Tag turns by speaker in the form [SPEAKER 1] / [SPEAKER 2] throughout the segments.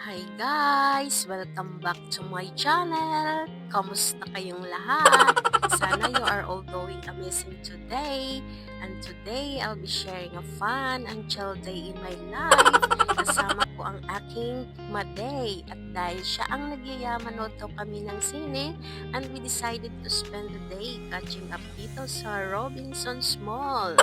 [SPEAKER 1] Hi guys! Welcome back to my channel! Kamusta kayong lahat? Sana you are all doing amazing today. And today, I'll be sharing a fun and chill day in my life. Kasama ko ang aking Maday. At dahil siya ang nagyaya, manood daw kami ng sine. And we decided to spend the day catching up dito sa Robinson's Mall.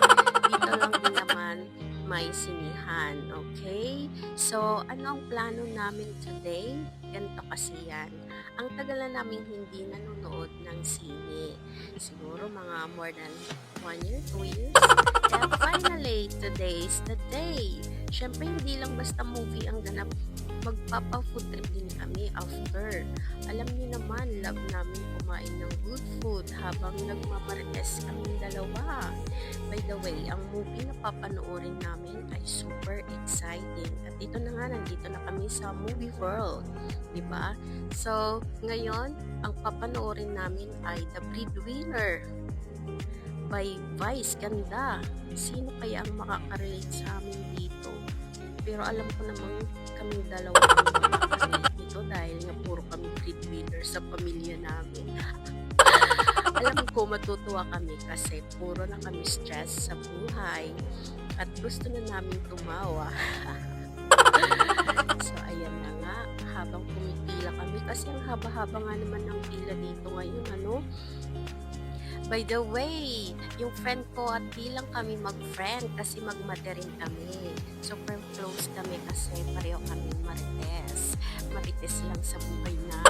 [SPEAKER 1] Dito lang din naman may sinihan, okay? So, ano ang plano namin today? Ganito kasi yan. Ang tagal na namin hindi nanonood ng sine. Siguro mga more than 1 year, 2 years. Kaya finally, today is the day. Siyempre, hindi lang basta movie ang ganap. Magpapa-food trip din kami after. Alam niyo naman, love namin kumain ng good food habang nagmamarites kaming dalawa. By the way, ang movie na papanoorin namin ay super exciting. At ito na nga, nandito na kami sa movie world. Diba? So, ngayon, ang papanoorin namin ay The Breadwinner by Vice Ganda. Sino kaya ang makakarelate sa amin dito? Pero alam ko namang kaming dalawa ang makakarelate nito dahil nga puro kami breadwinner sa pamilya namin. Alam ko matutuwa kami kasi puro na kami stress sa buhay at gusto na namin tumawa. So ayan na nga, habang pumipila kami kasi ang haba-haba nga naman ng pila dito ngayon, ano? By the way, yung friend ko at di lang kami mag-friend kasi magmate rin kami. Super close kami kasi pareho kami marites. Marites lang sa buhay na.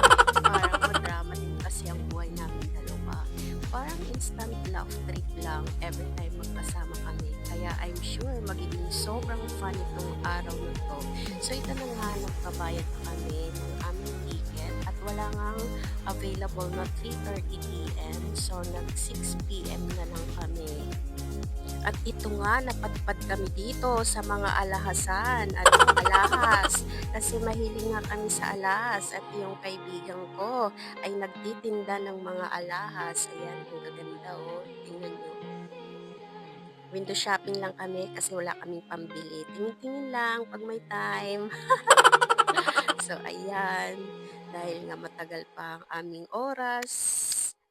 [SPEAKER 1] Parang madrama din kasi ang buhay namin dalawa. Parang instant love trip lang every time magkasama kami. Kaya I'm sure magiging sobrang fun itong araw na to. So ito na nga, nagkabayad na kami ng aming ticket at wala ngang available na 3:30 p.m. So nag 6 p.m. na lang kami. At ito nga, napadpad kami dito sa mga alahasan at alahas kasi mahilig nga kami sa alahas at yung kaibigan ko ay nagtitinda ng mga alahas. Ayan, ang gaganda oh. Tingnan nyo. Window shopping lang kami kasi wala kaming pambili. Tingin-tingin lang pag may time. So, ayan. Dahil nga matagal pa ang aming oras,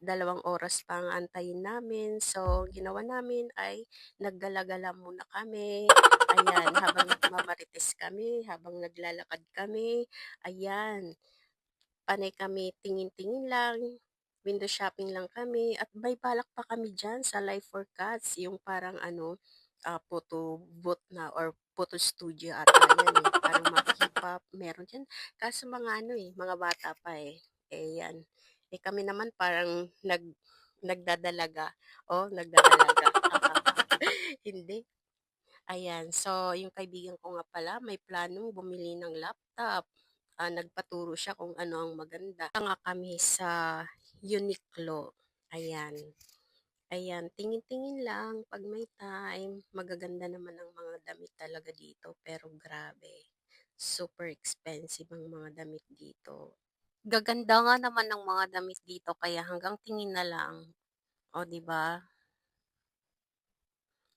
[SPEAKER 1] 2 oras pa ang antayin namin. So, ginawa namin ay naggala-gala muna kami. Ayan, habang nagmamarites kami, habang naglalakad kami. Ayan, panay kami tingin-tingin lang. Window shopping lang kami. At may balak pa kami dyan sa Life for Cats. Yung parang photo booth na or photo studio ata yan eh. Parang mga hip-hop, meron dyan. Kaso mga mga bata pa eh. Eh yan. Eh kami naman parang nagdadalaga. Oh, nagdadalaga. Hindi. Ayan. So, yung kaibigan ko nga pala, may planong bumili ng laptop. Nagpaturo siya kung ano ang maganda. Nga kami sa Uniqlo. Ayan. Ayan, tingin-tingin lang pag may time. Magaganda naman ang mga damit talaga dito, pero grabe. Super expensive ang mga damit dito. Gaganda nga naman ng mga damit dito kaya hanggang tingin na lang. O, di ba?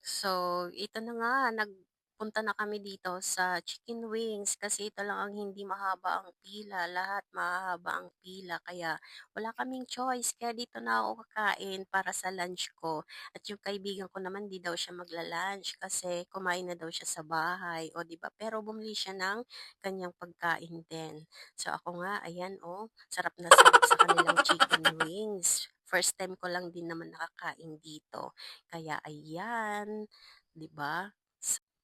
[SPEAKER 1] So, ito na nga, nagpunta na kami dito sa Chicken Wings kasi ito lang ang hindi mahaba ang pila. Lahat mahaba ang pila. Kaya wala kaming choice. Kaya dito na ako kakain para sa lunch ko. At yung kaibigan ko naman, di daw siya magla-lunch kasi kumain na daw siya sa bahay. O, di ba? Pero bumili siya ng kanyang pagkain din. So, ako nga, ayan, oh, sarap na sarap sa kanilang chicken wings. First time ko lang din naman nakakain dito. Kaya ayan, 'di ba?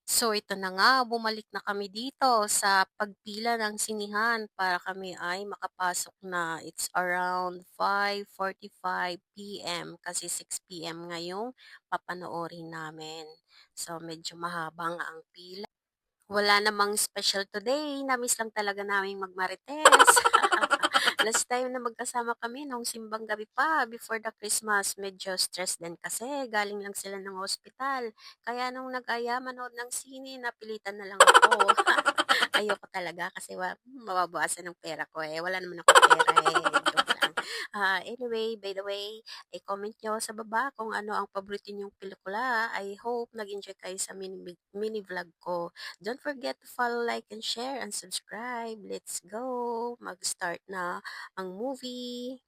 [SPEAKER 1] So ito na nga, bumalik na kami dito sa pagpila ng sinihan para kami ay makapasok na. It's around 5:45 p.m. kasi 6 p.m. ngayong papanoorin namin. So medyo mahaba nga ang pila. Wala namang special today, na-miss lang talaga naming magmarites. Last time na magkasama kami nung simbang gabi pa before the Christmas, medyo stress din kasi galing lang sila ng hospital. Kaya nung nag-aya manood ng sine, napilitan na lang ako. Ayoko talaga kasi mababawasan ng pera ko eh. Wala naman ako pera eh. Joke lang. Anyway, by the way, i-comment nyo sa baba kung ano ang paborito nyong pelikula. I hope nag-enjoy kayo sa mini vlog ko. Don't forget to follow, like, and share, and subscribe. Let's go! Mag-start na ang movie.